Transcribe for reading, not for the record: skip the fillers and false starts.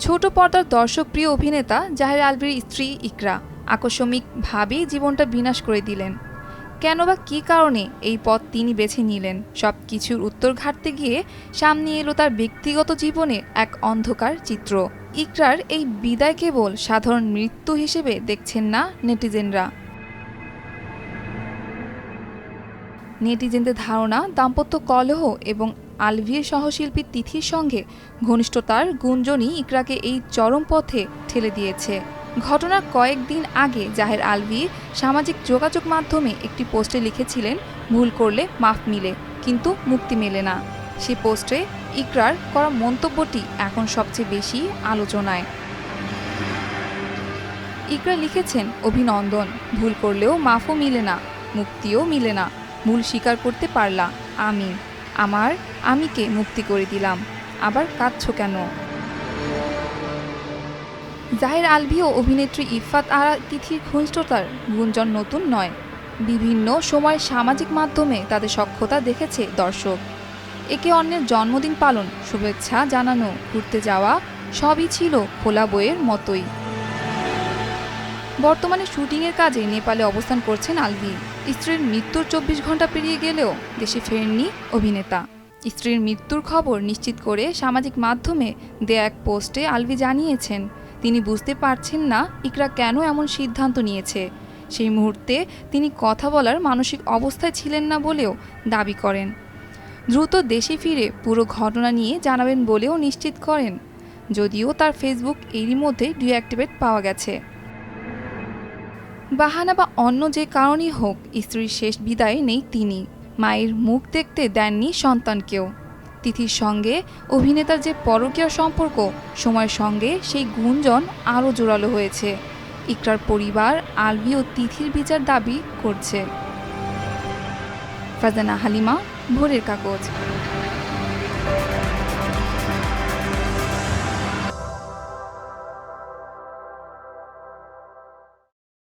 ছোট পর্দার দর্শকপ্রিয় অভিনেতা জাহের আলভীর স্ত্রী ইকরা আকস্মিকভাবেই জীবনটা বিনাশ করে দিলেন। কেন বা কী কারণে এই পথ তিনি বেছে নিলেন, সব কিছুর উত্তর ঘাটতে গিয়ে সামনে এলো তার ব্যক্তিগত জীবনের এক অন্ধকার চিত্র। ইকরার এই বিদায় কেবল সাধারণ মৃত্যু হিসেবে দেখছেন না নেটিজেনরা। নেটিজেনদের ধারণা, দাম্পত্য কলহ এবং আলভীর সহশিল্পী তিথির সঙ্গে ঘনিষ্ঠতার গুঞ্জনই ইকরাকে এই চরম পথে ঠেলে দিয়েছে। ঘটনার কয়েকদিন আগে জাহের আলভী সামাজিক যোগাযোগ মাধ্যমে একটি পোস্টে লিখেছিলেন, ভুল করলে মাফ মিলে, কিন্তু মুক্তি মেলে না। সে পোস্টে ইকরার করা মন্তব্যটি এখন সবচেয়ে বেশি আলোচনায়। ইকরা লিখেছেন, অভিনন্দন, ভুল করলেও মাফও মিলে না, মুক্তিও মিলে না, ভুল স্বীকার করতে পারলা, আমিকে মুক্তি করে দিলাম, আবার কাঁদছো কেন? জাহের আলভী ও অভিনেত্রী ইফফাত আরা তিথির ঘনিষ্ঠতার গুঞ্জন নতুন নয়। বিভিন্ন সময় সামাজিক মাধ্যমে তাদের সখ্যতা দেখেছে দর্শক। একে অন্যের জন্মদিন পালন, শুভেচ্ছা জানানো, ঘুরতে যাওয়া সবই ছিল খোলা বইয়ের মতোই। বর্তমানে শুটিংয়ের কাজে নেপালে অবস্থান করছেন আলভী। স্ত্রীর মৃত্যুর ২৪ ঘন্টা পেরিয়ে গেলেও দেশে ফেরেননি অভিনেতা। স্ত্রীর মৃত্যুর খবর নিশ্চিত করে সামাজিক মাধ্যমে দেয়া এক পোস্টে আলভী জানিয়েছেন, তিনি বুঝতে পারছেন না ইকরা কেন এমন সিদ্ধান্ত নিয়েছে। সেই মুহূর্তে তিনি কথা বলার মানসিক অবস্থায় ছিলেন না বলেও দাবি করেন। দ্রুত দেশে ফিরে পুরো ঘটনা নিয়ে জানাবেন বলেও নিশ্চিত করেন, যদিও তার ফেসবুক এরই মধ্যে ডিঅ্যাক্টিভেট পাওয়া গেছে। বাহানা বা অন্য যে কারণই হোক, স্ত্রীর শেষ বিদায়ে নেই তিনি। মায়ের মুখ দেখতে দেননি সন্তানকেও। তিথির সঙ্গে অভিনেতার যে পরকীয়া সম্পর্ক, সময়ের সঙ্গে সেই গুঞ্জন আরও জোরালো হয়েছে। ইকরার পরিবার আলভী ও তিথির বিচার দাবি করছে। ফারজানা হালিমা, ভোরের কাগজ।